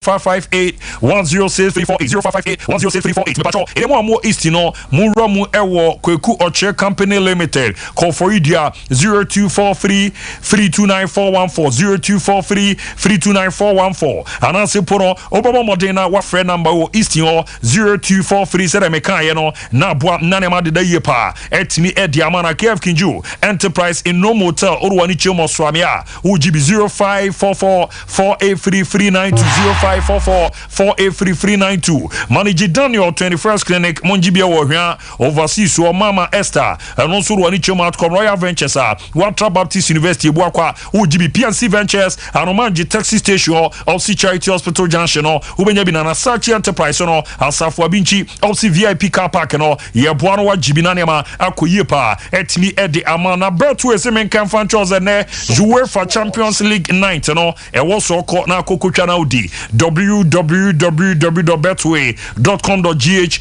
558 106 348 0558 106 348. Me patrol. Ede mo east no mu ramu ewo Kweku Oche Company Limited. Call for Idia 0243 329414 0243 329414. And answer pono Obama Modena wa friend number wo east no 0243 said me kan ye no na boa nanema de ye pa. Etimi ediamana KF Kinju Enterprise in no motel Orwani Chemo Swamia. UGB 0544 483 392 544-483-392. Manager Daniel 21st Clinic Monjibia Warrior overseas so Mama Esther and also Rwani Chomat Royal Ventures Watra Baptist University Buakwa UGB PNC Ventures and Omanji Taxi Station of C Charity Hospital Junction Ubenya Binana Sachi Enterprise no Asafo Abinchi of C VIP car park no Yebuano wa Jibinanema Akoyepa Etimi Edi Amana Bertu Esemen Kamfan Charles ne UEFA Champions League night no e also ko na kokotwa na odi www.betway.com.gh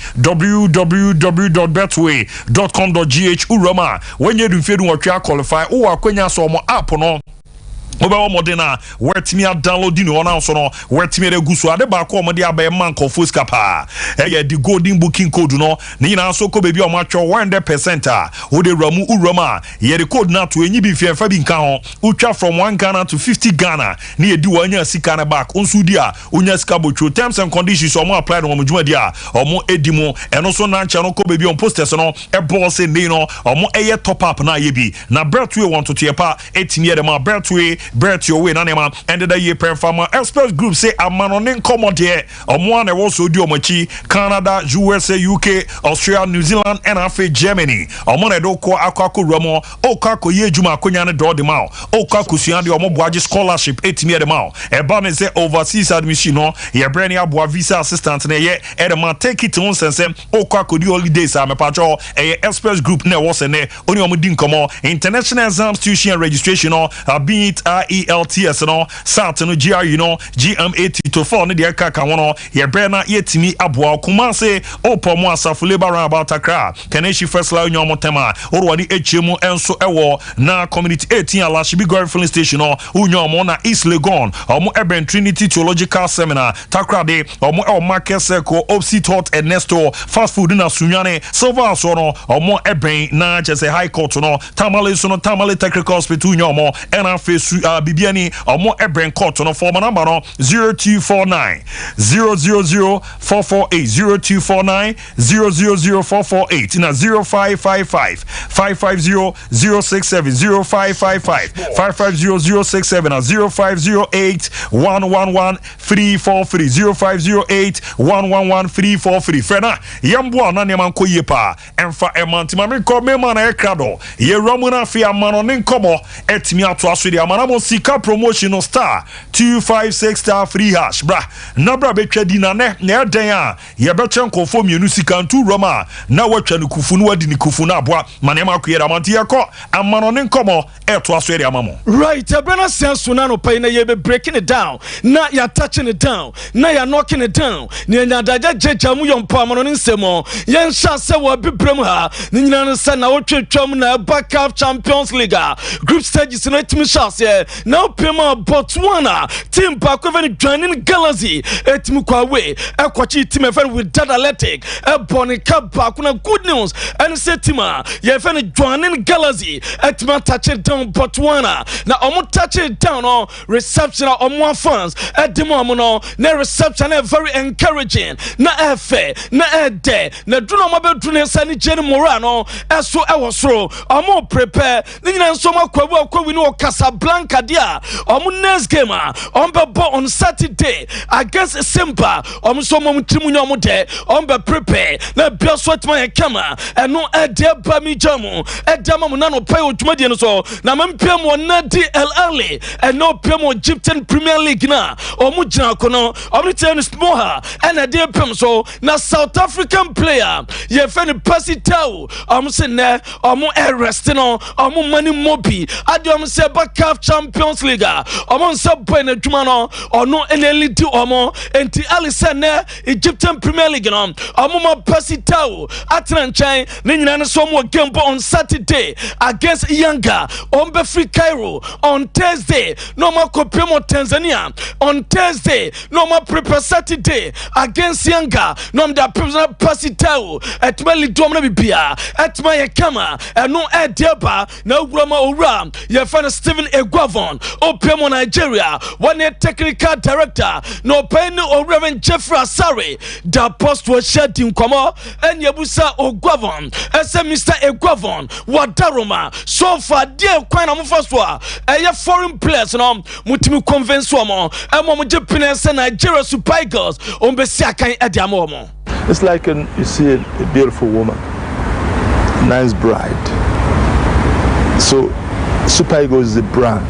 www.betway.com.gh urama when you do fedu watwa qualify o akwanya so mo app no Oba modena wetimi a downloading no na so no wetimi re gusu ade ba ko omode abai man kofo skapa ye the golden booking code no ni na so ko bebi o ma twa 100% wo de ramu urama ye the code na to enyi bi fienfa bi nka ho utwa from 1 Ghana to 50 Ghana ni edi wanya sika na back onsu di a onya sika botwo terms and conditions o mo apply no mo djuma di a o mo edimo eno so na ncha no ko bebi on posters no e ball say ni no o mo eye top up na ye bi na Bertway want to tepa etimi ye de ma Bertway Brett your way nanema ended the year performer express group say amanonin commodity one also do omachi Canada USA UK Australia New Zealand and Africa Germany omonedo ko akwako ramo okako ye juma konya ne do de ma okako suande omoboaje scholarship etimi de ma e ba me say overseas admission no ye brand aboa visa assistant na ye e de ma take it on sense okako di holidays am pacho e express group na wo se ne oni omudi nkomo international exams tuition registration no be it ELTS no sat no GRE no GMAT to 4 no de kaka wono ye brena yetimi aboa kuma se opomo asafo labor about Accra Keneshi first line nyomo tema orwani echemu enso ewo na community 18 Alashibi Gore filling station no unyomo na East Legon omo Eben Trinity Theological Seminar Takrade omo el market circle opposite hot Ernesto fast food na sunyane silver so no omo Eben na just a high court no tamale so no tamale technical hospital nyomo na face bibiani omo Eben court no form number no 0249 000 448 0249 000 448 na 0555 550 067 0555 550 067 na 0508 111 343 0508 111 343 frena yambo na neman koyepa emfa emantima me ko me man e krado ye romu na fi amano ne nkomo etimi ato aso de amana mo sika promotion no star 256 star free hash bra na bra betwa di na ne na eden a ye beche nkofo mienu sika ntu roma na watwa ne kufu no wadi ne kufu na aboa mane ma koyera manti yakọ amano ne nkomo eto aso de amamo right brana sense na no pay na ye be breaking it down na ya touching it down na ya knocking it down ni nya daja jeja mu yompo amano ne nsemo ye nsha se wo bibrem ha ni nyina no se na wotwetwam na backup Champions League group stages no etimi shase na opema Botswana team back even joining Galaxy etimi kwa we ekwachi team even with that athletic bonica back na good news and say team ye even joining Galaxy etimi touch it down Botswana na omo touch it down on reception omo fans edimo no na reception very encouraging na efe na ede na duno mo be duno sani Jenny Morano eso ewosoro omo prepare ni nyina nso makwabu akwawi no Casablanca dia omo next game on be on Saturday against Sompa omo so mo timu nyomo de on be prepare na bia so atma kama eno ede ba mi jamu edama mo na no pay otuma die no so na mampem wona DLL eno pem Egyptian Premier League na omo gina kono omo tennis moha ena de pem so na South African player ye feni Pasitao omo se ne omo arrest no omo mani mobi ade omo se backup Champions League. Omo nsa boy na dwuma no ono eneliti omo enti Alisson na Egyptian Premier League no omo ma pasitao atena nkyɛn ne nyina no so mo game on Saturday against Yanga on Free Cairo on Thursday no ma kopemo Tanzania on Thursday no ma prepare Saturday against Yanga no ma da pasitao etmeli dom na bibia etma ye kama eno edeba na ugurama owura ye fan Stephen Egwavon opemo Nigeria one technical director no pay no Reverend Jeffrey Asare da post was shed in komo enyebusa Ogwavon ese Mr. Egwavon wadaroma so far dear kwan am first wa foreign players no mutimi convince omo emo mo Japan Nigeria Super Eagles on besi akan ediamo omo. It's like you see a beautiful woman, nice bride. So Super Eagles is a brand.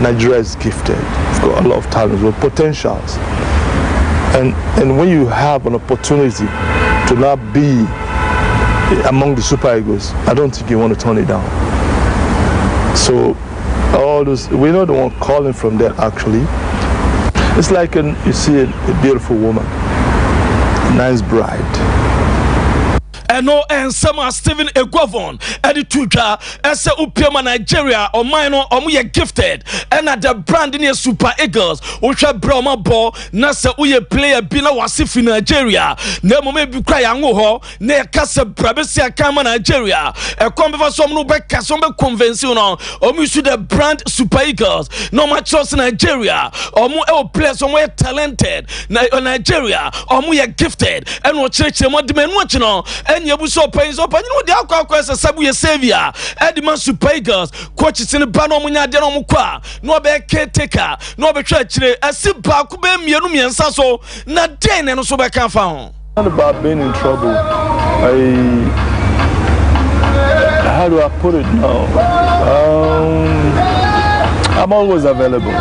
Nigeria is gifted. It's got a lot of talents with potentials. And when you have an opportunity to not be among the Super Eagles, I don't think you want to turn it down. So all those, we're not the one calling from there actually. It's like you see a beautiful woman, nice bride. Eno ensema Stephen Egwavon edituja ese upiema Nigeria o mine omu ye gifted and at the brand in Super Eagles uhwe broma ball na se uye player bi na wase fi Nigeria na mome bi kwa ya ngo ho na ye kase brabesi akama Nigeria e kombefa so no be kaso be convince no omu use the brand Super Eagles no ma trust Nigeria omu e players omu ye talented na Nigeria omu ye gifted and wo chirechire mo de menu achi no enyebuso paying so panyi no de akwa ese sabu ye savior Edman Super Eagles coach sin ba no munya de no mo kwa no be caretaker no be twa chire ase ba ku be mienu miensa so na den no so be kan fa ho. Not about being in trouble. How do I put it now? I'm always available.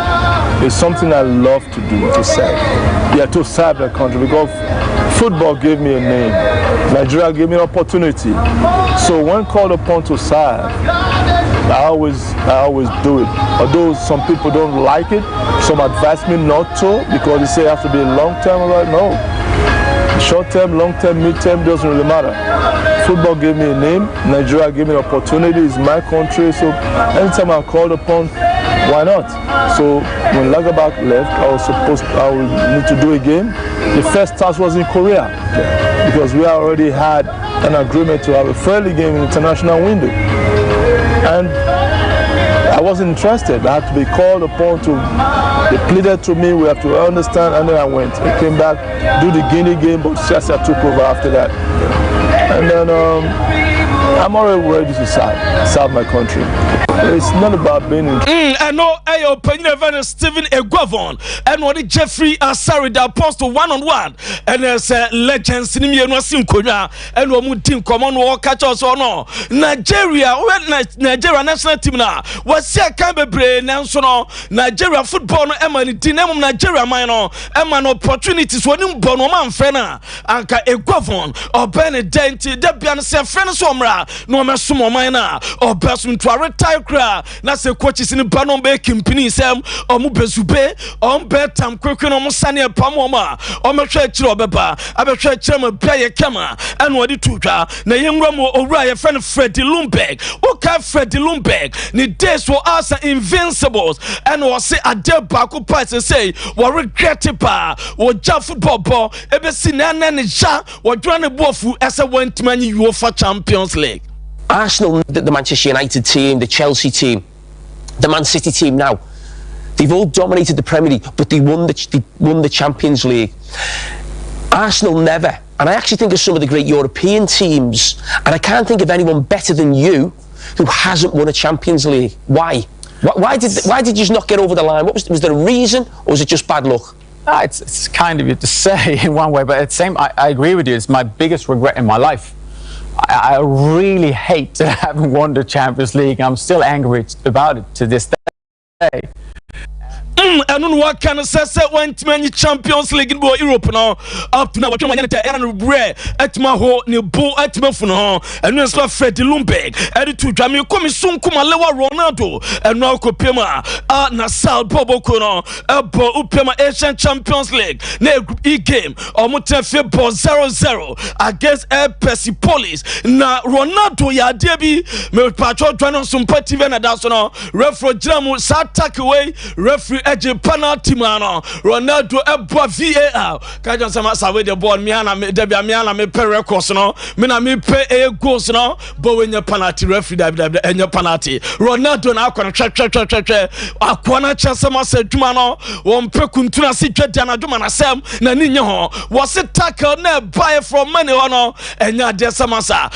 It's something I love to do, to serve. Yeah, to serve the country, because football gave me a name. Nigeria gave me an opportunity. So when called upon to serve, I always do it. Although some people don't like it, some advise me not to because they say it has to be long term. I'm like, no. Short term, long term, mid term doesn't really matter. Football gave me a name. Nigeria gave me an opportunity. It's my country. So anytime I'm called upon, why not? So when Lagerbach left, I would need to do a game. The first task was in Korea because we already had an agreement to have a friendly game in the international window. And I wasn't interested. I had to be called upon to. They pleaded to me, we have to understand, and then I went. I came back, do the Guinea game, but Chelsea took over after that. And then I'm already ready to serve my country. It's not about being in. I know I open event Stephen Egwavon and what Jeffrey Asari the apostle one-on-one and there's legends in me no sinkonya and we mu team common war catch us or no Nigeria Nigeria national team na was see kan bebre nanso no Nigeria football no ema ni team Nigeria man no ema no opportunities woni mbo no man fe na anka Egwavon oben denti de bia no se fe no so mra no mesom man na obesum to retire na se coaches in banon be kimpini sem omu bezube betam kwekwe no musane pam oma o mehwe kire obeba abehwe kire ma bia ye kama eno odi tutwa na yenwura mo owura ye friend Freddy Lumberg o ka Freddy Lumberg ni days for us invincibles and we say ade baako pass say we regret pa wo ja football ball ebe si na ne ja wo dwa ne bofu ese wantimani UEFA Champions League. Arsenal, the Manchester United team, the Chelsea team, the Man City team now, they've all dominated the Premier League, but they won the Champions League. Arsenal never. And I actually think of some of the great European teams, and I can't think of anyone better than you who hasn't won a Champions League. Why? Why did you just not get over the line? Was there a reason, or was it just bad luck? It's kind of you to say in one way, but at the same, I agree with you. It's my biggest regret in my life. I really hate to haven't won the Champions League. I'm still angry about it to this day. ɛno no waka no sɛ wantimi anyi Champions League in Europe no up to now watwa manyane ta ɛna brɛ atuma ho ne bo atuma fu no ɛno nso Fred Lumberg ɛde to dwa me komi sunkuma lewa Ronaldo ɛno akopema na Sal Boboko no ɛbɔ upema Asian Champions League na group E game ɔmotefe bɔ 0-0 against Persepolis na Ronaldo ya de bi me patro dwa no Sompa TV na da so no referee gyina sa attack away referee eje penalty man no Ronaldo ebo VAR ka jon sama sa we the ball me ana me da bia me ana me pe records no me na me pe goals no bo we nya penalty referee da enya penalty Ronaldo na akwa twa akwa na chasema sa dwuma no won pe kuntuna si twada na dwuma na sem na ni nye ho wo se tackle na buy from money ho no enya de sama sa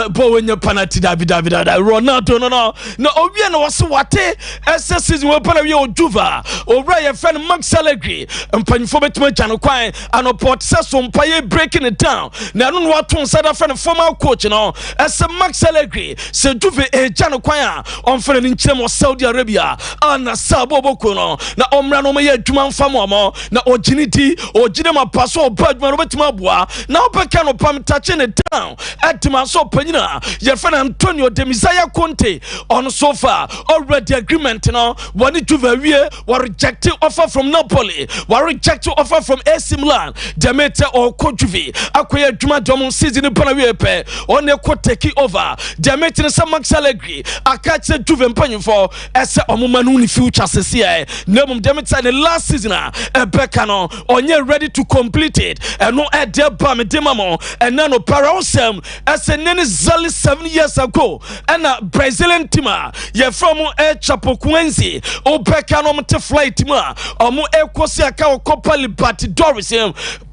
bo we nya penalty da Ronaldo no na owie na wo se wate ese season we pana we ojuva obra ye friend Max Allegri mpanifo betuma jano kwan anoport se Sompa ye breaking it down na no waton sada friend former coach no ese Max Allegri se juve jano kwan a on friend nkyem o Saudi Arabia ana Sabo Boko no na omra no ye adwuma mfamo mo na ogine ma paso obadwuma no betuma boa na obeka no pam touching it down etima so panyina ye friend Antonio de Mizaya Conte on so far already agreement no one Juve we reject offer from Napoli we reject offer from AC Milan Demeter or Juve akoya adwuma dom season pana we pe on e ko take over Demeter some Max Allegri akache Juve mpanyfo ese omoma no ni future sese e nemum Demeter the last season beka no onye ready to complete it no e de ba me demamo and no parosem ese nene zali 7 years ago and a Brazilian team ye from Chapecoense obeka no mte flight ma omo ekosi aka Copa Libertadores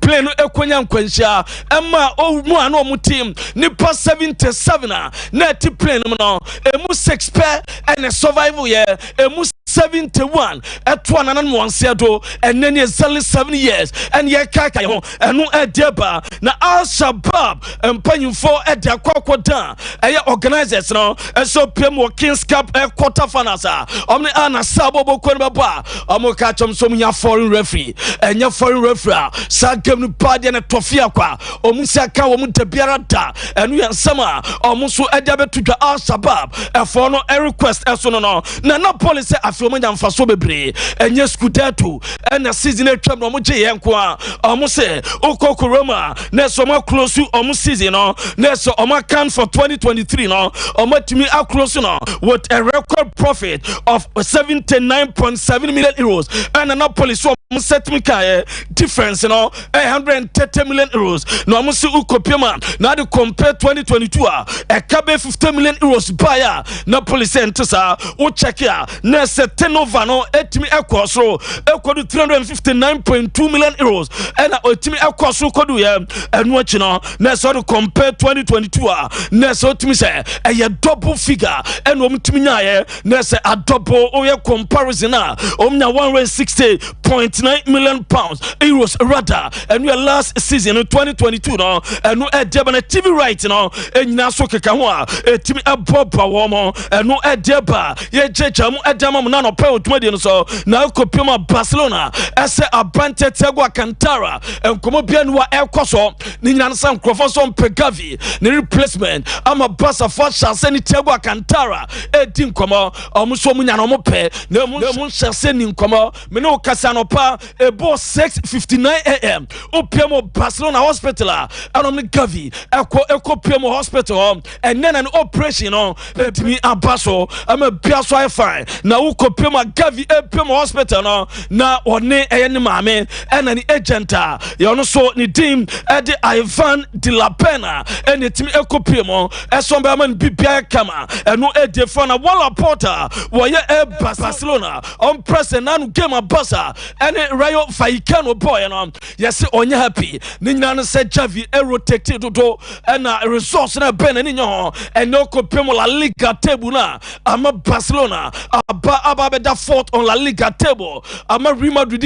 play no ekonya nkwanhia ema omu ano omu team nipa 77 na ti play no emu 6 pair and survival ye emu 71 etwa nanan monsedo and then exactly 7 years and ye kaka ho eno edeba na Al Shabab empanyufo ede akwakoda eye organizers no so pem wo Kings Cup quarter finals omne ana Sabo Boko no ba omoka chom so nya foreign referee enya foreign referee sa game no bad na tofia kwa omusi aka wo mu debiara da enu yansama omuso ede betudwa Al Shabab efo no request eso no na policy afio manya mfaso bebre enye scudetto ena season atwam no mo gye yenko a omo se okoko Roma na so ma close omo season no na so omo can for 2023 no omo timi aclose no with a record profit of 79.7 million euros and Napoli so set me kai difference no 130 million euros no omo se ukopema na de compare 2022 a kabe 50 million euros buyer Napoli sentesa o check ya na turnover no etimi ekosro ekodu 359.2 million euros and etimi ekosro kodu ye enu achi no na so to compare 2022 na so timi say a double figure and omtimi nyaye na say a double oye comparison na omnya 160.9 million pounds euros rather and we last season in 2022 no enu edeba na TV right no enyina so keka ho a etimi eboba wo mo enu edeba ye jejamu edama na no pe otumadi no so na kopema Barcelona ese abante Thiago Alcantara enkomo bia no ekoso ni nyina nsan krofo so mpegavi ni replacement ama Barca for chance ni Thiago Alcantara edi nkomo omuso munya no mope na mu chance ni nkomo me no kasa no pa ebo 6:59 am opemo Barcelona hospital anom ni gavi ekopemo hospital and then an operation no timi abaso ama bia so fine na ukopema gavi epemo hospital no na one eyeni maame ena ni agent ya no so ni team ede Ivan de la Pena ene timi ekopemo eso be man bibia kama eno ede for na wala porter wo ye Barcelona on present na game abasa ene Rayo Vallecano boy no yes onye happy ni nyina no se Xavi rotate do ena resource na ben ni nyo eno kopemo La Liga table na ama Barcelona aba ababeda fourth on La Liga table. Ama Real Madrid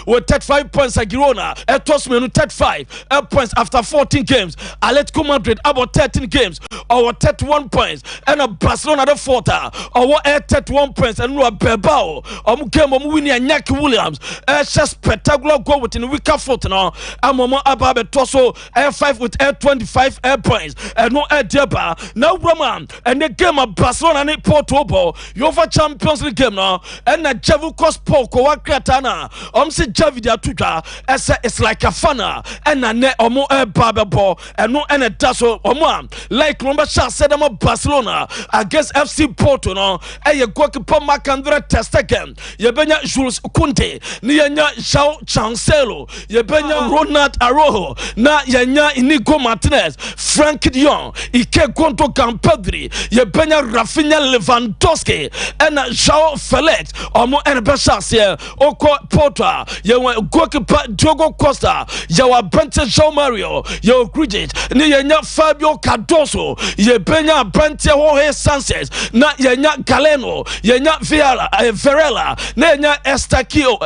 with 35 points. Girona Tosmenu 35 points after 14 games. Atletico Madrid about 13 games or 31 points. And Barcelona the fourth or 31 points. And Bilbao game winning Iñaki Williams. Just spectacular goal within the week of foot now. Mama Ababe Toso 5 with 25 points. And no Deba now Roman and the game of Barcelona and Porto UEFA Champions League game now. And the Javu Cospoko Wakratana say Javidia Tuka it's like a funner and a net or more Baba ball and no and a tassel or one like Lombasha said I'm a Barcelona against FC Porto now. And you go to Macandra test again. Yebenya Jules Kunte, Nianya Shao Chancelo, Yebenya Ronald Arojo, Na Yanya Inigo Martinez, Frank Dion, Ike Conto Campedri, Yebenya Rafinha Lewandowski, and João Felix, or more and Bashasia, Oko Porta, Yawa Gokipa Diogo Costa, Yawa Brente João Mario, Yo Grigit, Nianya Fabio Cardoso, Yebenya Brente Jorge Sanchez, Na Yanya Galeno, Yanya Varela, Nanya Eustachio,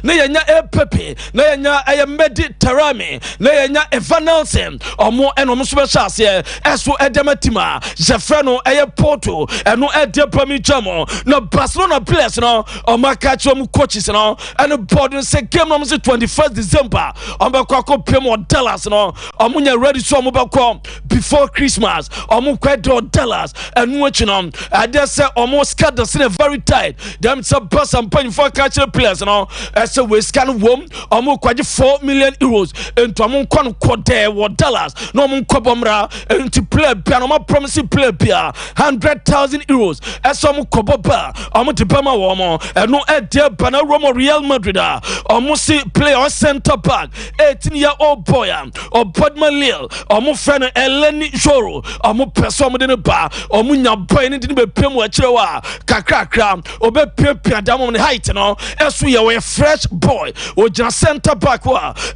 Nanya Pepe, Nanya Medi Tarami, Nanya Evan Nelson, or more and Omusubashas, Esu Edematima, Jeffreno, Porto, and no Edia Jamo, no Barcelona players, no, or Macachum coaches, no, and the board and say game on the 21st December, on Bakako Pemo Dallas, no, or Munya ready so Mubako before Christmas, or Mukwedo Dallas, and watching on, I dare say almost cut the scene very tight. Them some bus and paying for catcher players, no, as a waste can womb, or Mukwaji 4 million euros into Amon Quade or Dallas, no Munkobomra, and to play Panama promising play Pia, 100,000 euros, as some Koboba, Amotibama Womo, and no idea Banaroma Real Madrid, almost play on center back, 18-year-old boy, or Podman Lil, or Mufana Eleni Joro, or Mupesoma in a bar, or Munya Brain in the Pemo Chewa, Kakra, or Pepia down on the height, and all, as we are a fresh boy, or just center back,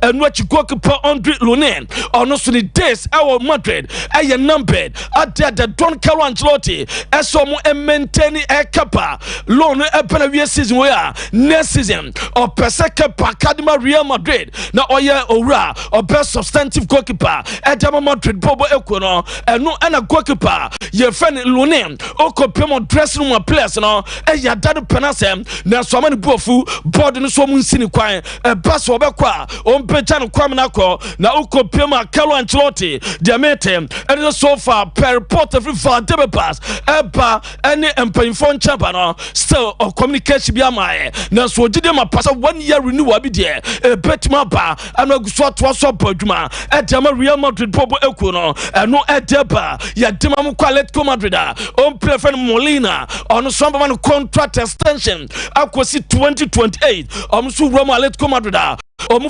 and what you go to put Andre Lunen, or no sunny days, our Madrid, a numbered, at the Don Carlo Ancelotti, as some maintaining a kappa, loan a Panavia season where next season, or Pesaka Academy Real Madrid, now Oya Ora, or best substantive goalkeeper, at Dama Madrid Bobo Equino, and no Anna goalkeeper, your friend Lunen, Oko Pemo dressing room place, and all, and ya dad Panasem, now so many bofu, board and so moon siniquine, a bus or Bequa, on Pechan Quamanako, now Oko Pema Carlo Ancelotti, Diamete, and so far per report every far debit pass, Eba, any empire phone champion, still of communication be my now so did my pass 1 year renewal be there, a bet my bar, and a swat was so Pojuma, at Dama Real Madrid Bobo Equino, and no at Deba, Yadimam Qualet Madrid, on Preferred Molina, on some contract extension, Aquasi 2028, Su Roma Letco Madrid.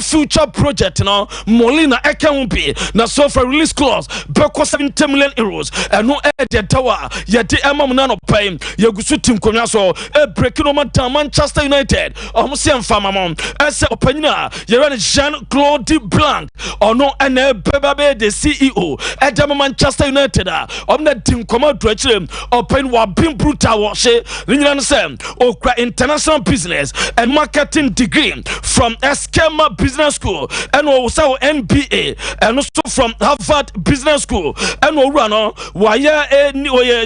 Future project now Molina Ekampi na so for release clause beko 70 million euros and no edit tower yet the nano pay yagusu team konya so e breaking on Manchester United Siam Famamon as opinion Yeran Jean-Claude Blanc or no and Bebabe the CEO at Manchester United on the team command to open wa being brutal washe Linyan Sam okra international business and marketing degree from Esquema Business School and also NBA and also from Harvard Business School and Orano waya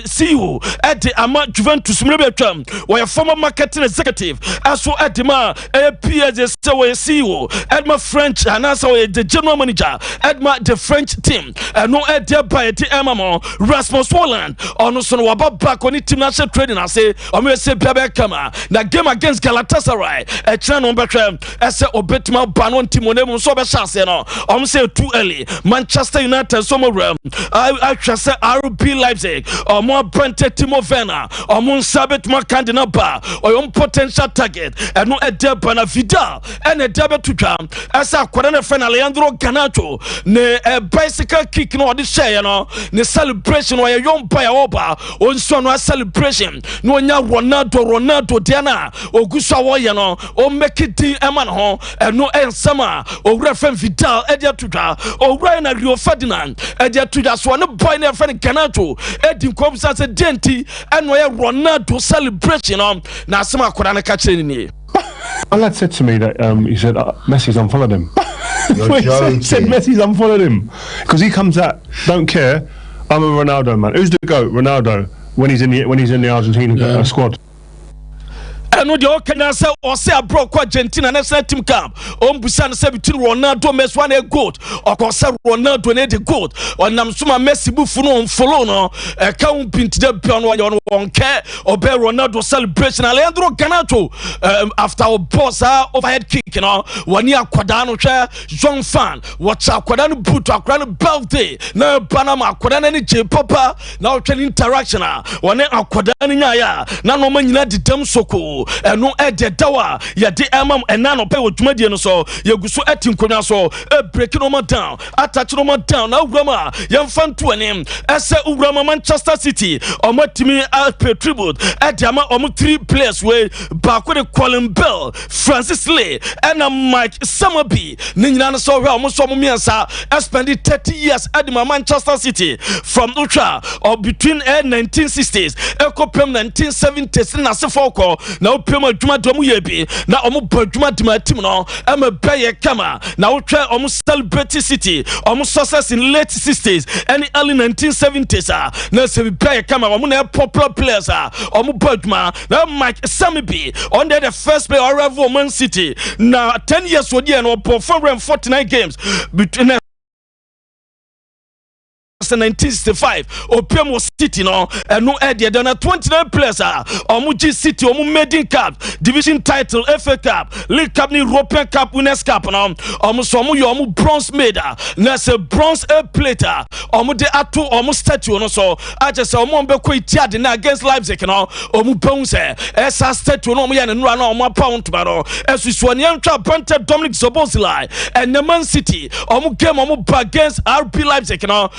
CEO at the Ama Juventus Mrebetram where former marketing executive also at the Ma PS CEO at my French and also the general manager at my the French team and no at their by the MMO Rasmus Holland on also waba back on international trading I say I'm going to say Bebe Kama na game against Galatasaray a channel better as a Obetima Banon Timonemo so be chance no say too early Manchester United so more I trust RB Leipzig or more Brent Timo Werner or Mon Sabet Makandina Ba or potential target and no a Debana Vidal and a double to jam as a quarter friend Alejandro Garnacho ne a bicycle kick no the share no ne celebration or a young player over on so no celebration no nya Ronaldo Diana or Gusa no or make it Eman ho and no en sama owura fem Vidal edia tudwa owura na Rio Ferdinand edia tudwa so ne boy na friend Ganacho edi nkomsa se denti eno ye Ronaldo celebration na asema akoda na ka kire ni. My lad said to me that he said Messi's unfollowed him. He said Messi's unfollowed him because he comes out, don't care. I'm a Ronaldo man. Who's the GOAT? Ronaldo when he's in the Argentina squad. No, the Okana say or say a broke Argentina national team camp. Busan say between Ronaldo Messi one a goat or cause Ronaldo ne the goat or Namsuma Messi bufuno follow no count pin to the piano on care or bear Ronaldo celebration. Alejandro Ganacho after our boss overhead kick, you know, 1 year Quadano chair, young fan, watch our Quadano boot, our grand birthday, now Panama, Quadani J Papa, now can interaction, one our Quadani, now no man the dumb so cool. No ede dawa ya de emam enano pe odwumade no so ya guso etim konya so break no man down attach no man down na urama ya mfanto anim ese urama Manchester City omatimi pay tribute ede ama 3 players we back with Colin Bell, Francis Lee and Mike Summerby ni nyina no so we omo miensa spend 30 years at Manchester City from ultra or between 1960s ekopem 1970s na sefoko na opema dwuma domu yebi na omo badwuma dima team no am beye kama na utwa omo celebrate City omo success in late 60s and early 1970s na se beye kama omo na popular players omo badwuma na Mike Samibi on the first player arrival Man City na 10 years odi and 449 games between 1965 Opiamo City no no idea there 29 players Omuji City Omu Maiden Cup division title FA Cup League Cup ni European Cup Winners' Cup no Omu so omu yo omu bronze medal na se bronze plater omu de ato omu statue no so aje se omu be ko itiade na against Leipzig no omu bounce esa statue no omu ya ne nura na omu pound ba no esusu ne ntwa Pante Dominic Szoboszlai and Man City omu game omu against RB Leipzig no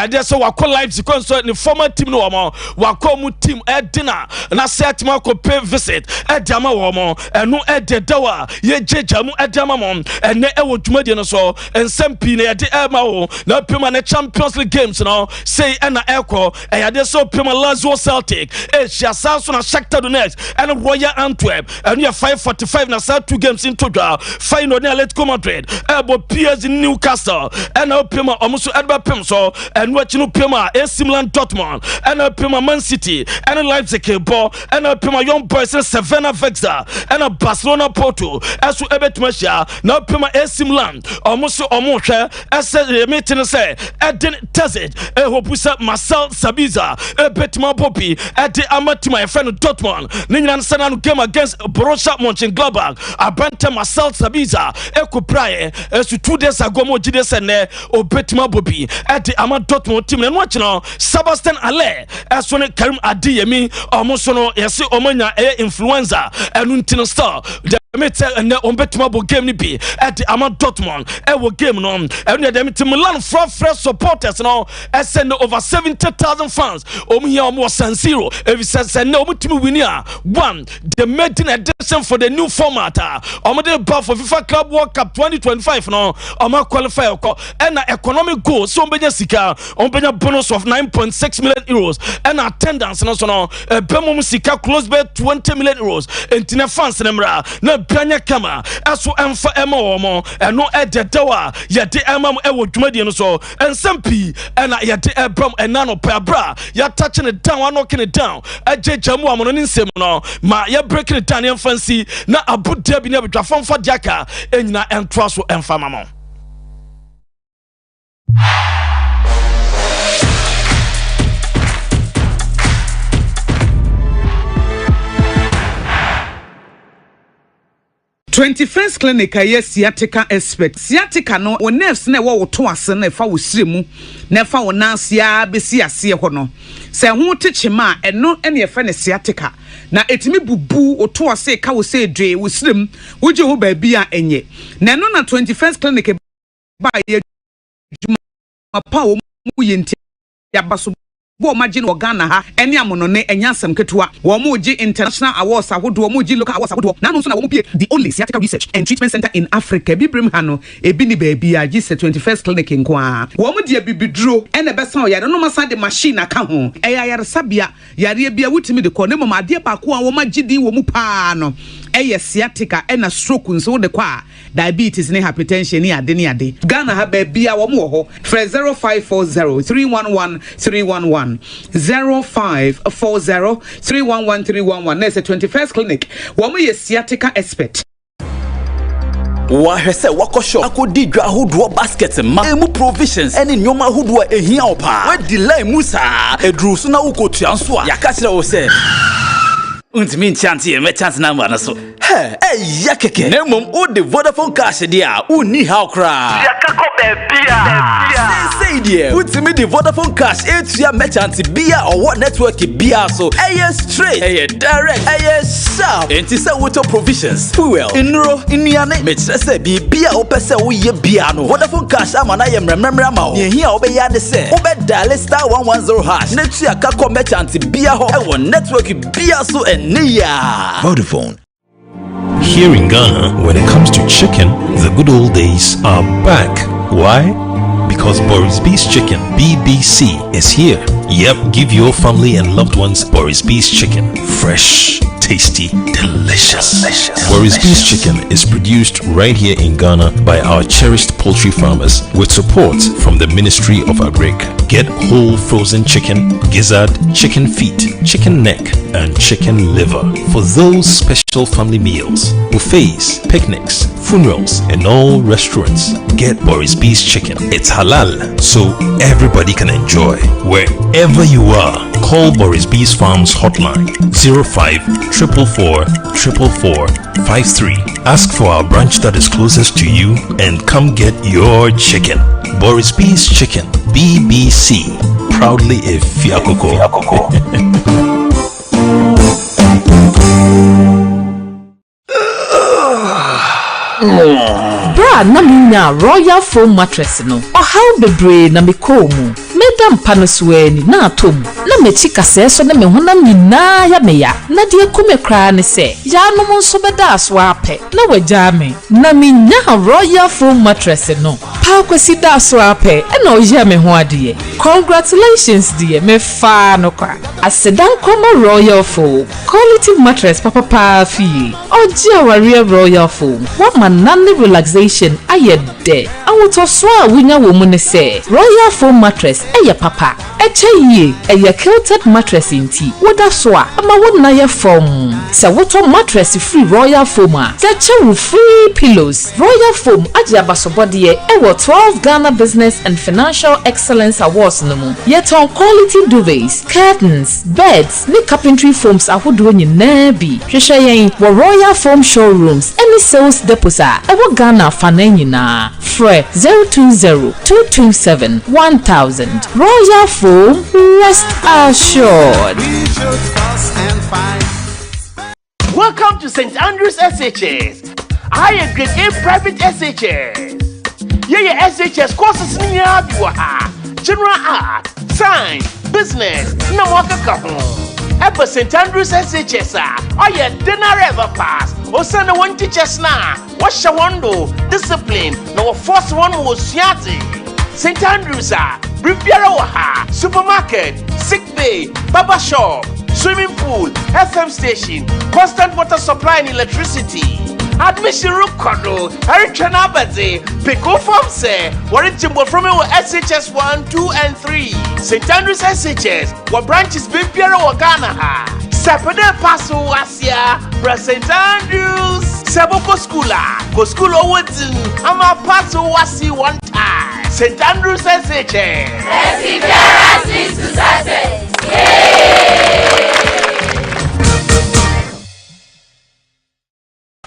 there's so wako Leipzig so the former team no omo wako mu team dinner na set ma ko pay visit edama womo eno ededawa ye jejamu edama mom ene ewo dwumade no so ensampi na ye de ema wo na pema na Champions League games no say ena eko eyade so pema Lazio Celtic Asia Sanso na Shakhtar Donetsk and Royal Antwerp and you 545 na sa 2 games into draw final na Atletico Madrid ebo PSG Newcastle and pema omuso edba pem so and watching Pima, AC Milan Dortmund, and Pima Man City, and Leipzig ball, and Pima young boys in Savannah Vexa, and Barcelona Porto, as to Ebet Masha, now Pima AC Milan, almost Omosha, as the meeting say, Eden Tazet, a Hopusa Marcel Sabiza, a Betma Poppy, at the Amati, my friend Dortmund, Ninjan Sanan game against Borussia Mönchengladbach, a Banta Marcel Sabiza, Eko Prae, as to 2 days ago, Mojides and O Betma Poppy, at the Amat Dortmund team and watching now Sebastian Haller as when Karim Adeyemi almost no yesi omanya influenza and untino star mete and ombetuma bo game ni bi at the Amad Dortmund wo game no and them to Milan fresh supporters no send over 70,000 fans here almost San Siro if send no team winner one the maiden edition for the new format omode bar for FIFA Club World Cup 2025 no qualify and economic goal so mbenya sika ombenya bonus of 9.6 million euros and attendance no so no bemom sika close by 20 million euros entina fans nemra na branya kama aso emfa ema womo eno ededawa yede emam ewo dwumade no so ensampi ena yede ebram enano pabra ya touching it down knocking it down ajejamu amono ni nsem no ma ya breaking it down en fancy na Abu Dhabi na bedwafon fa diaka enyina entoa so emfa mamo. First clinic aye sciatica expert sciatica no o nerves na wo to ase na fa wo siremu na fa wo nansia besi ase ho no se ho techema eno ene ye fa ne sciatica na etimi bubu o to ase ka wo se dwe wo sirem wo je ho ba bi a enye na no na 21st clinic ba ye juma pa wo mu ye ntia ya baso Bo imagine Ghana ha any amonone enyasem ketua wo mo gi international awards ahodo wo mo gi local awards ahodo na no so na wo mo the only sciatica research and treatment center in Africa bibrem ha no ebi ni baby a gi 21st clinic nkoa wo mo dia bibidro ene besan o yare no masa de machine aka ho eya yare sabia yare bia wutimi de ko ne mama ade ba ko a wo ma gidi wo mu pa no eye sciatica ena stroke nso de kwa diabetes ne hypertension ni ade Ghana ha baby a wo mo ho 0540 311 311 0540 311 311 That's a 21st clinic. Woman is sciatica expert. Wahwe se wakosho akodi dwa hodo basket ma emu provisions ene nyoma hodo ehia opa we delay musa edru so na ukotua nso a yaka kire wo se untimi ntiante e merchant number na so ya keke na mom o de Vodafone cash dia uni how cry yaka ko bebia say dia untimi de Vodafone cash etua merchant bia or what network bia so straight direct sharp enti say water provisions fuel inro iniane me kire say bia o pese wo ye bia no Vodafone cash ama na ye mremremra ma o ye hia o be ya de say o be dial *110# netua ka ko merchant bia ho e wo network bia so enia Vodafone. Here in Ghana, when it comes to chicken, the good old days are back. Why? Because Boris B's Chicken, BBC, is here. Yep, give your family and loved ones Boris B's Chicken. Fresh, tasty, delicious. Boris B's Chicken is produced right here in Ghana by our cherished poultry farmers with support from the Ministry of Agric. Get whole frozen chicken, gizzard, chicken feet, chicken neck, and chicken liver for those special family meals, buffets, picnics, funerals, and all restaurants. Get Boris B's Chicken. It's halal, so everybody can enjoy. Wherever you are, call Boris B's Farms hotline 05 444 444 53. Ask for our branch that is closest to you and come get your chicken. Boris B's Chicken, BBC, proudly a Fiakoko. Bra na minya Royal Foam mattress no. How bebre na mekomu. Medam panosweni na atom. Na mechi kase so na me honam nyina ya meya. Na de kume kra ne se. Ya no mo so beda aso ape. Na wagya me. Na minya Royal Foam mattress no. Pa kwesi da aso ape. E na oje me ho ade. Congratulations dear. Me fa no kwa. Asedan komo Royal Foam. Quality mattress papa fi. Oje aware Royal Foam. What manani relaxation ayede. Awuto so a wunya wo mu ne se. Royal Foam mattress eye papa. Eche yie eye quilted mattress inti. Woda so a ama wona ye foam. Se woto mattress free Royal Foam a. Seche wo free pillows. Royal Foam aje abasobode e wo 12 Ghana Business and Financial Excellence Awards no mu. Yet on quality duvets, curtains, beds, ni carpentry foams ahodo nyina bi. Hwehwe yen wo Royal Foam showrooms any sales depots a ewo Ghana fana nyina. Fre 020-227-1000. Royal Foam, rest assured. Welcome to St. Andrews SHS. I am grade A private SHS. Yeah, SHS courses in general art, science, business, no waka kaho. Ever St. Andrews SHS, I had dinner ever pass. Osana one teachers now. Wash a wando, discipline, no first one was yati. St. Andrews, Riviera Waha, supermarket, sick bay, barber shop, swimming pool, FM station, constant water supply and electricity. Admission Rukodo, Eric Abate, Pico Farm say, Warren Timber from our SHS 1, 2, and 3. St. Andrews SHS, what branches Big Piero Ghana. Sapade Paso Asia, St. Andrews, Saboko Schoola, Go School Owotin, Ama Paso Wasi one time. St. Andrews SHS.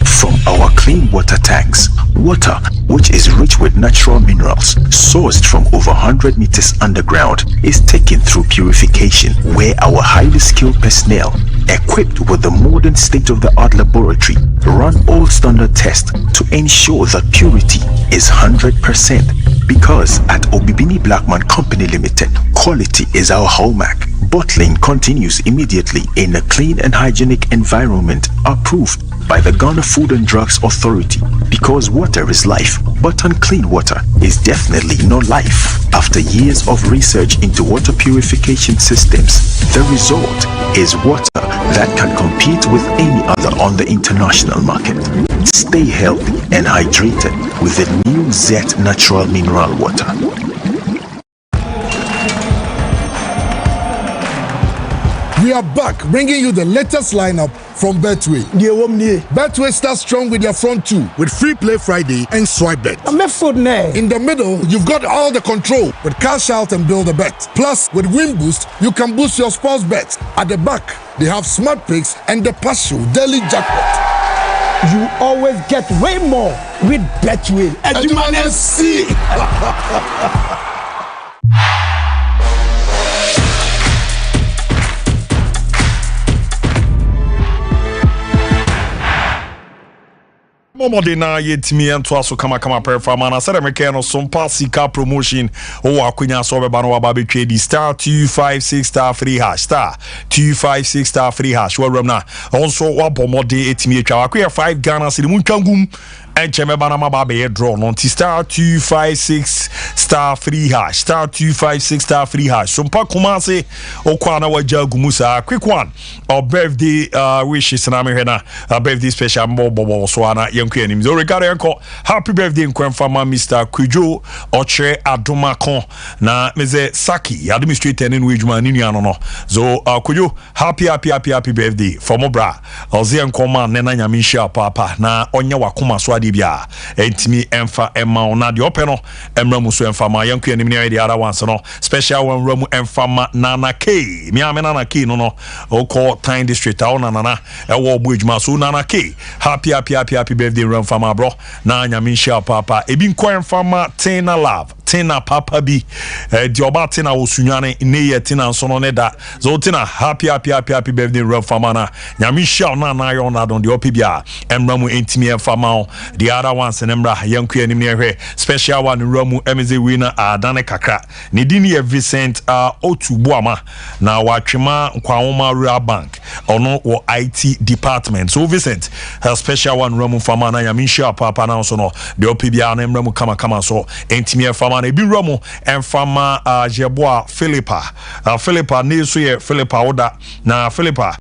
From our clean water tanks. Water, which is rich with natural minerals, sourced from over 100 meters underground, is taken through purification, where our highly skilled personnel, equipped with the modern state-of-the-art laboratory, run all standard tests to ensure that purity is 100%. Because at Obibini Blackman Company Limited, quality is our hallmark. Bottling continues immediately in a clean and hygienic environment approved by the Ghana Food and Drugs Authority. Because water is life, but unclean water is definitely not life. After years of research into water purification systems, the result is water that can compete with any other on the international market. Stay healthy and hydrated with the new Zet Natural Mineral Water. We are back bringing you the latest lineup from Betway. Betway starts strong with their front two with Free Play Friday and Swipe Bet. In the middle, you've got all the control with Cash Out and Build a Bet. Plus, with Win Boost, you can boost your sports bets. At the back, they have Smart Picks and the Partial Daily Jackpot. You always get way more with Betway. Eduman FC. Momode na yetimi ento aso kama performance na sere meke no Sompa sika promotion o akwanya so beba no waba betwe di star 256 star free hash star 256 star free hash warum na onso wabomode etimi etwa akwa 5 Ghana cedi muntwangum encheme bana maba be draw no ti star 256 star free hash star 256 star free hash Sompa kumase okwa na waja gumusa quick one or birthday wishes na me hena birthday special bobo so ana so regarding happy birthday Nkwemfama Mr. Kujo Oche Adumakon na meze Saki administrator in Wijuma Niniano no so Kujo happy birthday for Mobra Ozi Nkoma Nena Nyamisha Papa na Onya Wakuma Swadi Bia Entimi Emfa Emma Ona di Openo Emramu so Emfama Yanku Enimini the other ones no special one Ramu Emfama Nana K Miame Nana K no Oko Time District Ona Nana Ewo Wijuma so Nana K happy birthday run fama bro na nyamisha papa ebi nkwan fama tena love tena papa bi di oba tena osunyane ne ye tena nso no ne da so tena happy birthday run fama na nyamisha na yo na don di opibia emramu entimi fama the other ones nemra yanku anim ne hwe special one ramu emeze winner adane kakra ne dini ye Vincent Otubuama na watwema nkwawoma rural bank ono wo IT department so Vincent her special one ramu fama na nyamisha papa na so no de opibia na emramu kama so entimi fama na ebi ramu emfama jeboa Philippa ne so ye Philippa oda na Philippa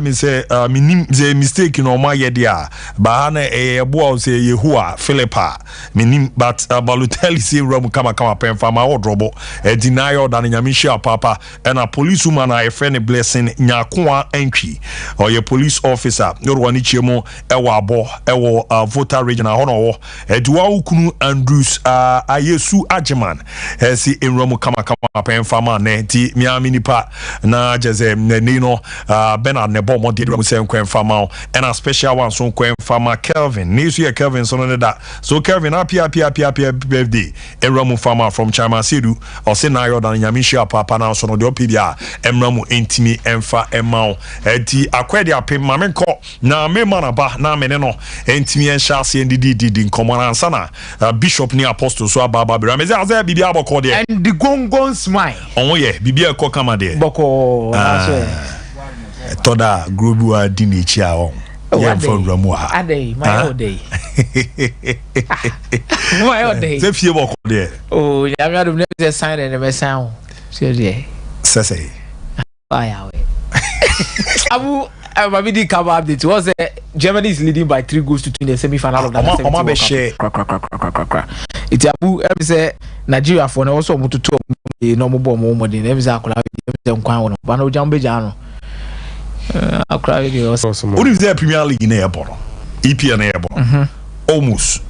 me say minim the mistake no ma ye dia ba na eboa say Yehua Philippa minim but Balotelli say ramu kama pemfama odrobo deny oda na nyamisha papa and a police woman a friend blessing nyakoa entry or your police officer yorwani chiemo ewa abo ewo voter regional hono eduwa ukunu Andrews ayesu ajeman si enromu kama pemfama ne ti miami nipa na jeze nino Bernard nebo mo di se Nkwemfama and a special one so Nkwemfama Kelvin nisu ya Kelvin so no da so Kelvin happy birthday enromu fama from Chama Sedu or se na yo dan nyamisha papa na so no de opibia enromu entimi emfa emao enti akwede apem mamenko na mema ba na mene no entimi ensha se ndidi nkomana sana bishop ni apostle so ababa bra meze aza bibia boko de and the gongon smile oh yeah bibia ko kama de boko toda grubu adini chia on yeah for ramu ha ade my whole day my whole day se fie boko de oh ya ga do ne sign and me sound so there say bye abu maybe the cover update was Germany is leading by 3 goals to 2 in the semi-final of the it's abu say Nigeria for also mututo no mo bo mo de na say akola nkwan wono ba no jambe jano akra we also what is the Premier League na ebo EPL na ebo almost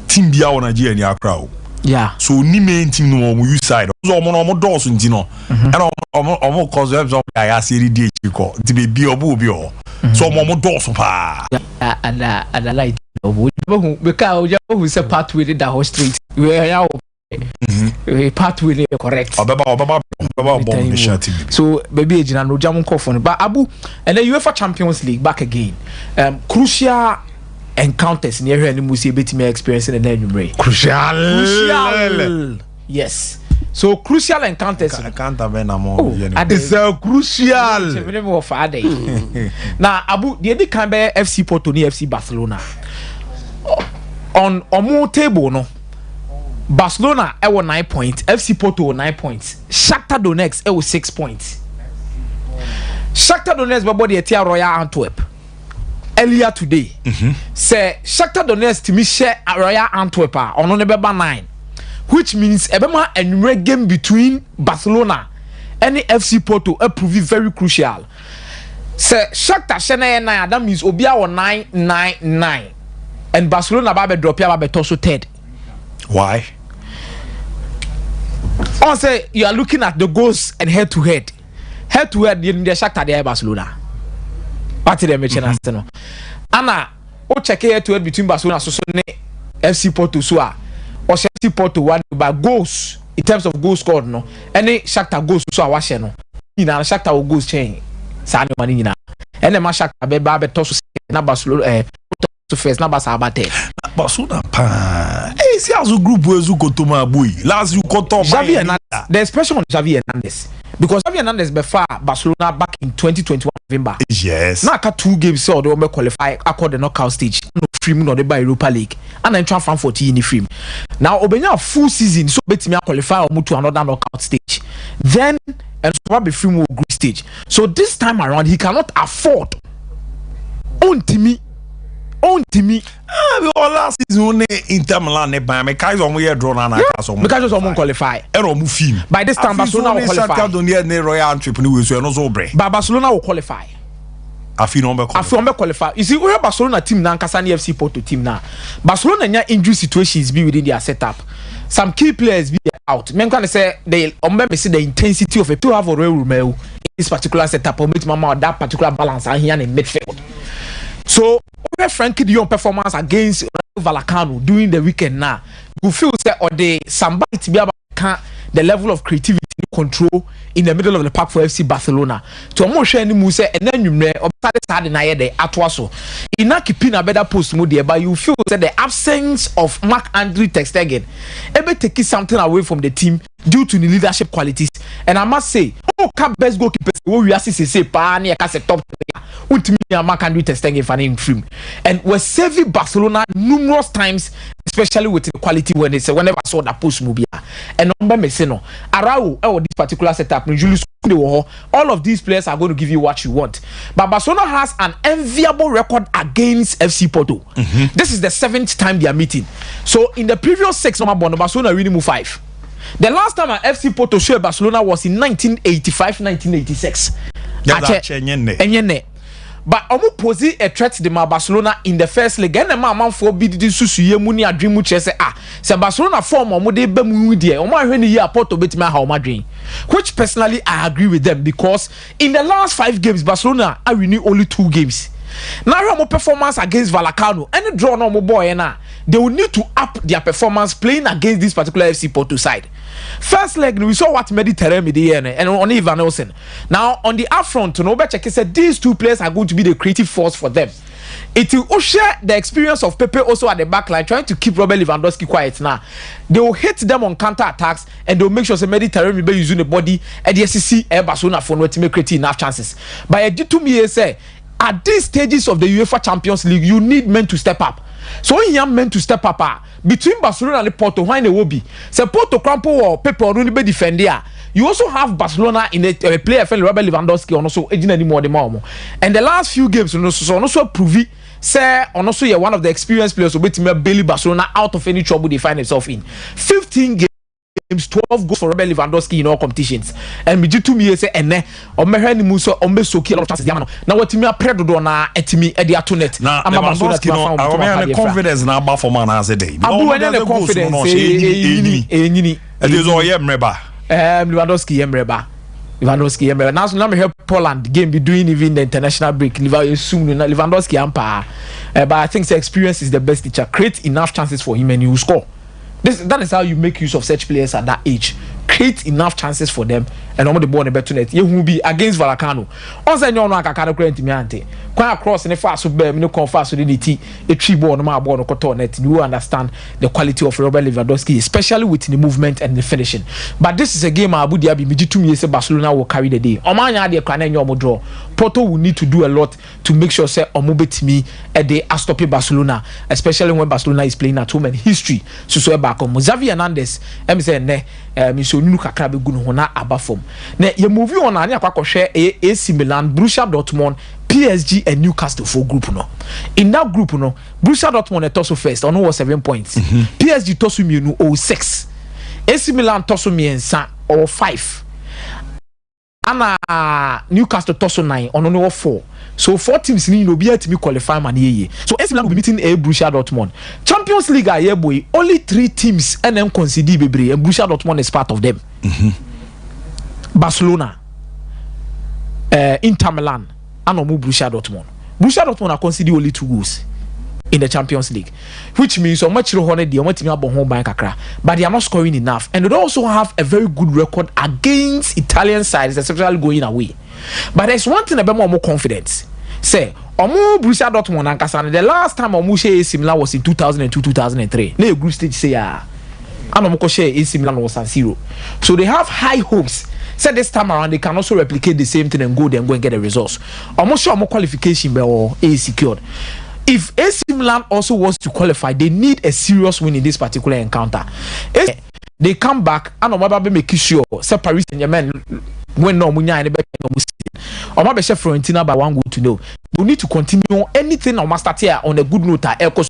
team bia wo Nigeria ni akra o yeah so ni main team no mo use side so mo dos ntino and omo cause we so ya seri di echiko ti be bi obo obi o so mo dos pa and like because we say pathway the whole street. We are pathway correct. So baby ejina no jam nkofo but Abu and then UEFA Champions League back again. Crucial encounters near here and see betimi experience in the name. Crucial. Yes. So crucial encounters. I can't have any more. It's crucial. Now Abu the other can be FC Porto ni FC Barcelona. On more table no. Barcelona ewo 9 points, FC Porto 9 points. Shakhtar Donetsk ewo 6 points. Shakhtar Donetsk body etia Royal Antwerp. Earlier today. Say Shakhtar Donetsk to me share Royal Antwerp on ne beba 9. Which means ebema a game between Barcelona and the FC Porto prove very crucial. Say Shakhtar shene 9 that means obia or 9-9-9 and Barcelona ba be drop ya ba toso third. Why? On say you are looking at the goals and head to head the Shakhtar there Barcelona. What they mention as no. Ana o check head to head between Barcelona so ne FC Porto so or FC Porto one by goals in terms of goals scored no any Shakhtar goals so awahye no ina Shakhtar will goals change sa no mani ina ene ma Shakhtar be ba toso na Barcelona to first na Barcelona Barcelona pa see as group wezu kotoma boy last you koto Xavi Hernandez the expression on Xavi Hernandez because Xavi Hernandez before Barcelona back in 2021 November yes now aka 2 games so they qualify across the knockout stage no free no dey by Europa League and then transfer Frankfurt in the free now obenya full season so betimi qualify or to another knockout stage then and so be free group stage so this time around he cannot afford on Timmy last season Inter Milan ne ban me kai so mo ye draw na na ka so mo because so mo qualify ero mo film by this time Barcelona will qualify Shakhtar ne Royal Antwerp ni we so no so bre but Barcelona will qualify afi no be qualify you see we Barcelona team na nkasa na FC Porto team na Barcelona nya injury situations be within their setup some key players be out men can say they remember see the intensity of a to have a real Romeo in this particular setup or meet mama that particular balance and here in midfield. So Frankie Dion performance against Vallecano during the weekend now you feel say or the somebody to be able the level of creativity control in the middle of the park for FC Barcelona to almost share any move say and then you may started na the atwaso ina keeping a better post mode there but you feel that the absence of Marc-Andre ter Stegen able taking something away from the team due to the leadership qualities and I must say best goalkeepers we say pa na ka set top player ultimately Marc-Andre ter Stegen fanning film and was saving Barcelona numerous times especially with the quality when it's whenever I saw that post movie and number Messino Arao this particular setup Julius all of these players are going to give you what you want but Barcelona has an enviable record against FC Porto. This is the 7th time they are meeting so in the previous 6 Barcelona really move 5. The last time FC Porto showed Barcelona was in 1985-1986. But omo pose a threat to Barcelona in the first leg. And the man for bid susu ye muni a dream which say se Barcelona form omo de be mu die. Omo ahwe ni year Porto betima ha omo dream. Which personally I agree with them because in the last 5 games Barcelona are winning only 2 games. Now omo performance against Vallecano any draw no omo boy na they will need to up their performance playing against this particular FC Porto side. First leg we saw what Mediterranean and on Ivan Nelson. Now on the up front no be check said these 2 players are going to be the creative force for them. It will share the experience of Pepe also at the back line trying to keep Robert Lewandowski quiet now. They will hit them on counter attacks and they will make sure the Mediterranean be using the body and the SCC Barcelona for to make create enough chances. But I did to me say at these stages of the UEFA Champions League you need men to step up. So when you men to step up between Barcelona and Porto, why they will be? So Porto Crampo or Pepe or be defender. You also have Barcelona in a player Robert Lewandowski and also anymore the more. And the last few games also prove say also you're one of the experienced players who will bail Barcelona out of any trouble they find themselves in. 15 games. 12 goals for Robert Lewandowski in all competitions and me to me say ene o mehani mu so o me soki a lot of chances diamano na watimi apredo do na etimi e dia to net na Lewandowski no I have confidence na ba for man as a day abu ene the confidence enyini e dey so ye mreba Lewandowski ye mreba Lewandowski. Now me help Poland game be doing even the international break. Lewandowski ampa. But I think the experience is the best teacher. Create enough chances for him and he will score. That is how you make use of such players at that age. Create enough chances for them and almost the ball in the better net. You will be against Vallecano. Also, you know, Kakano current me ante. Quite across in the fast so bear, no confess with a tree ball no more ball no cotton net. You understand the quality of Robert Lewandowski, especially with the movement and the finishing. But this is a game Abu Dhabi. Miji 2 years Barcelona will carry the day. Omanya de Kane nyomo draw. Porto will need to do a lot to make sure say omobet me at the Astopi Barcelona, especially when Barcelona is playing at home and history. So back on Xavi Hernandez. Say ne so nunu kakra be gunu hona abafom. Ne ye movie on anya kwakọ share AC Milan, Borussia Dortmund, PSG and Newcastle for group no. In that group no, Borussia Dortmund toss first on was 7 points. PSG toss mienu 06. AC Milan toss miensa or 5. Ana Newcastle toss 9 on only 4. So 4 teams need to be able to qualify man here. So AC Milan will be meeting a Borussia Dortmund. Champions League here boy, only 3 teams and then concede bebre and Borussia Dortmund is part of them. Barcelona, Inter Milan, and Borussia Dortmund. Borussia Dortmund are conceding only 2 goals in the Champions League, which means so much but they are not scoring enough, and they also have a very good record against Italian sides, especially going away. But there's one thing about more confidence. Say, Borussia Dortmund and Kasane, the last time AC Milan was in 2002-2003. No group stage say and AC Milan was San Siro. So they have high hopes. So this time around they can also replicate the same thing and go there and go and get the results. Almost sure more qualification is secured. If AC Milan also wants to qualify, they need a serious win in this particular encounter. They come back and make sure Paris Saint-Germain when no munya and be Fiorentina by 1 goal to nil. We need to continue anything on master tier on a good note because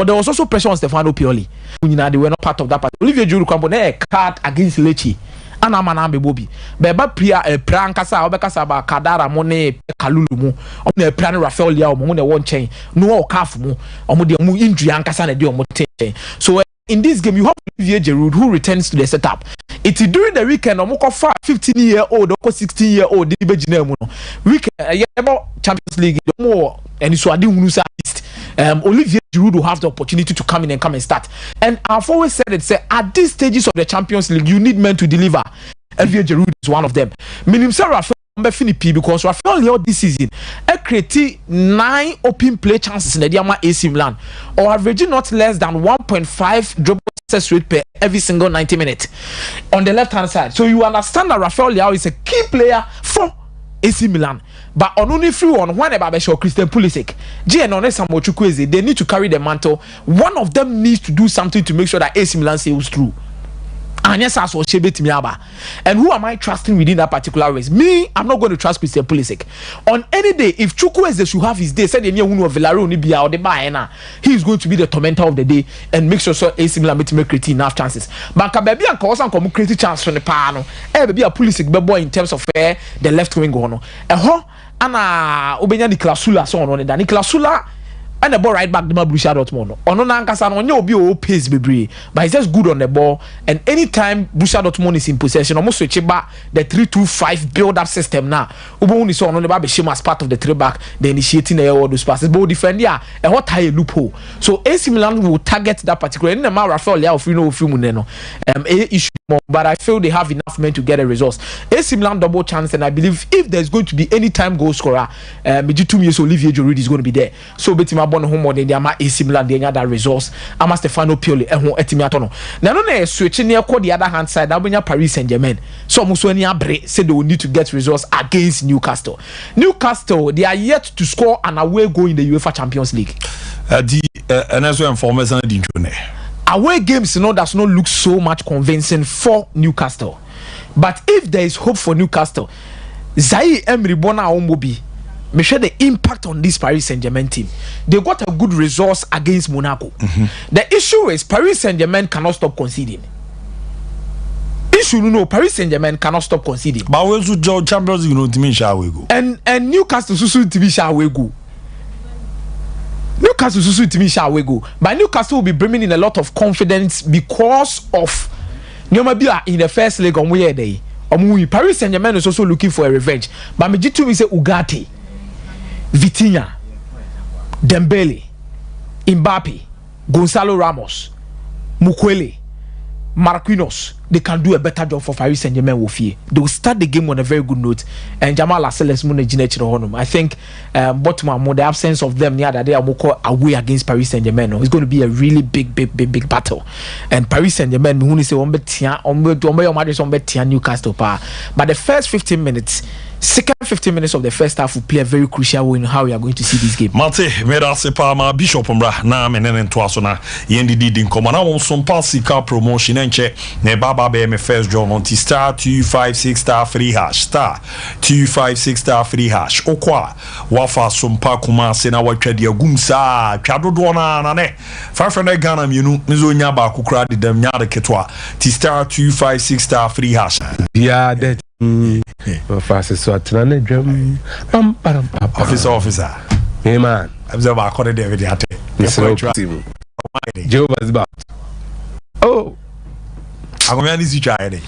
there was also pressure on Stefano Pioli. They were not part of that part. Olivier Giroud camped a card against Lecce. Ana manambe bobi beba pria prankasa obekasa ba kadara mo ne kalulu mu na pria ne Rafael Leao mo ne won chen no o kaf mu omo de mu injury ankasa na de omo ten. So in this game you have Olivier Giroud who returns to the setup. It's during the weekend omo ko 15-year-old or 16-year-old dey be gina mu no weekend about Champions League more and so ade hunu sa Olivier Giroud will have the opportunity to come in and start. And I've always said it, say at these stages of the Champions League, you need men to deliver. Olivier Giroud is one of them. Minim say Rafael Finipi because Rafael Leao this season created 9 open play chances in the Diama AC Milan, or averaging not less than 1.5 dribble success rate per every single 90 minutes on the left hand side. So you understand that Rafael Leao is a key player for AC Milan. But on only free one, whenever show Christian Pulisic, they need to carry the mantle. One of them needs to do something to make sure that AC Milan sails through. And yes, I saw and who am I trusting within that particular race? Me, I'm not going to trust Christian Pulisic. On any day, if Chukwueze should have his day, said the near one of Villarreal, he is going to be the tormentor of the day and make sure so AC Milan make create enough chances. But baby and cause some create chance from the pano. Baby a Pulisic boy in terms of the left wing one. Ana obenya Nicolas Sula so on that Nicolas Sula and the ball right back the Borussia Dortmund ono na nkasa no onye obi o pace bebre but he's just good on the ball, and anytime Borussia Dortmund is in possession almost switch back the 3-2-5 build up system now uboni so ono be shame as part of the 3 back the initiating all those passes but defender and what high loophole. So AC Milan will target that particular in the Rafael Leao free no issue more, but I feel they have enough men to get the results. AC Milan double chance, and I believe if there's going to be any time goal scorer, Miji 2 years Olivier Giroud is going to be there. So betima bon home more than the AC Milan they had that results. Ama Stefano Pioli ehun etimi atono. Na no na switch near the other hand side that Paris Saint-Germain. So Musoni Abre said they will need to get results against Newcastle. Newcastle, they are yet to score an away goal in the UEFA Champions League. Away games, does not look so much convincing for Newcastle. But if there is hope for Newcastle, Zaire Emery Bona Omobi, make sure the impact on this Paris Saint-Germain team. They got a good resource against Monaco. The issue is Paris Saint-Germain cannot stop conceding. Paris Saint-Germain cannot stop conceding. But we also Champions League shall we go. And Newcastle to be shall we go. Newcastle Susu to me shall we go. But Newcastle will be bringing in a lot of confidence because of Nyomabia in the first leg on where they Paris Saint-Germain is also looking for a revenge. But me jitu me say Ugarte, Vitinha, Dembele, Mbappe, Gonzalo Ramos, Mukwele, Marquinhos, they can do a better job for Paris Saint-Germain Wofie. They will start the game on a very good note. And Jamal Lascelles Mune Ginechiro I think bottom the absence of them near that they are more away against Paris Saint-Germain. It's going to be a really big battle. And Paris Saint-Germain we say Newcastle power. But the first 15 minutes, second 15 minutes of the first half will play a very crucial role in how we are going to see this game. Mate, mera sepa ma Bishop Mbra na menene ntwaso na yendi didi nkoma na won Sompa sika promotion enche ne baba be me first job on star 256 star 3 hash star 256 star 3 hash okwa wafa Sompa kuma se na watwade agum sa twadodo na ne 500 Ghana mienu mizo nya ba kokura de dem nya de ketwa star 256 star 3 hash yeah that fast so atana drum pam pam officer hey man observe according to the ate Jehovah's back oh agomya ni si twa ede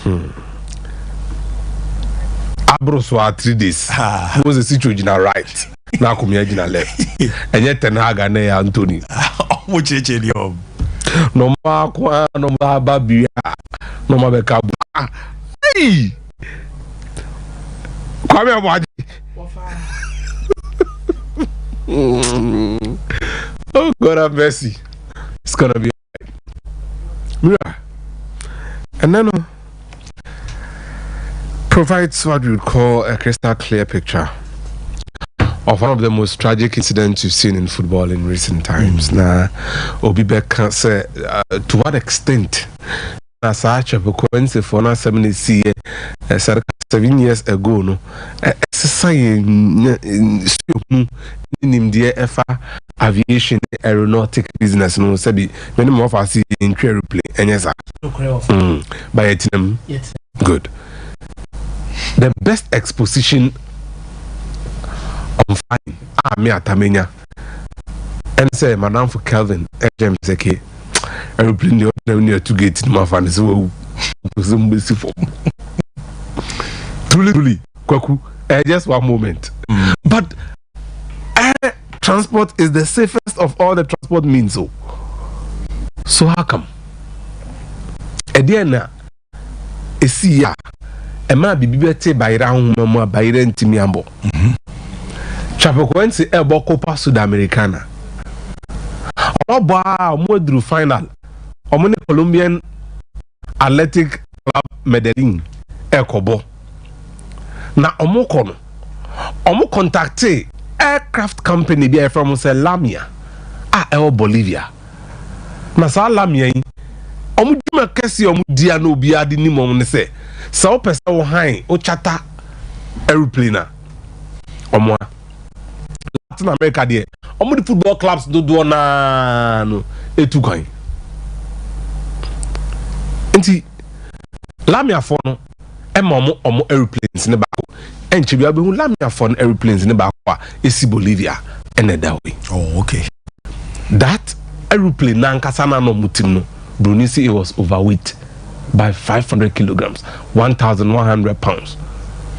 abroso 3 days was the situation right na akomya gina left enye ten haga na ya Anthony mo cheche ni o no ma kwa no ma babia no ma be ka hey Kwame Amwaji. Oh God have mercy. It's gonna be alright. And then provides what we would call a crystal clear picture of one of the most tragic incidents you've seen in football in recent times. Now, Obibek can say to what extent such a consequence for now 7 years ago no exercise in the aviation aeronautic business no sabi many more of us in aeroplane and yes by it good. The best exposition on fine me atamenya and say madam for Kelvin James Zeki aeroplane near to get in my fan so truly kwaku just one moment but air transport is the safest of all the transport means so how come ediana esia ema bibibete bayira homo bayira ntimi ambo Chapecoense ebo Copa Sudamericana oba modru final omone Colombian Athletic Club Medellin ekobo na omoko no omo contacte aircraft company bi from say Lamia el Bolivia na sa Lamia yi omo djuma kesi omo dia na obi ade ni mom ne se sa o pese wo han o chata aeroplane omo Latin America de omo the football clubs do na no etukan nti Lamia for no omo airplanes ne bako enche bia be hu Lamia for no airplanes ne bako a esi Bolivia ene that way. Oh okay. That airplane na nkasa na no mutim no Bruni say it was overweight by 500 kilograms, 1,100 pounds.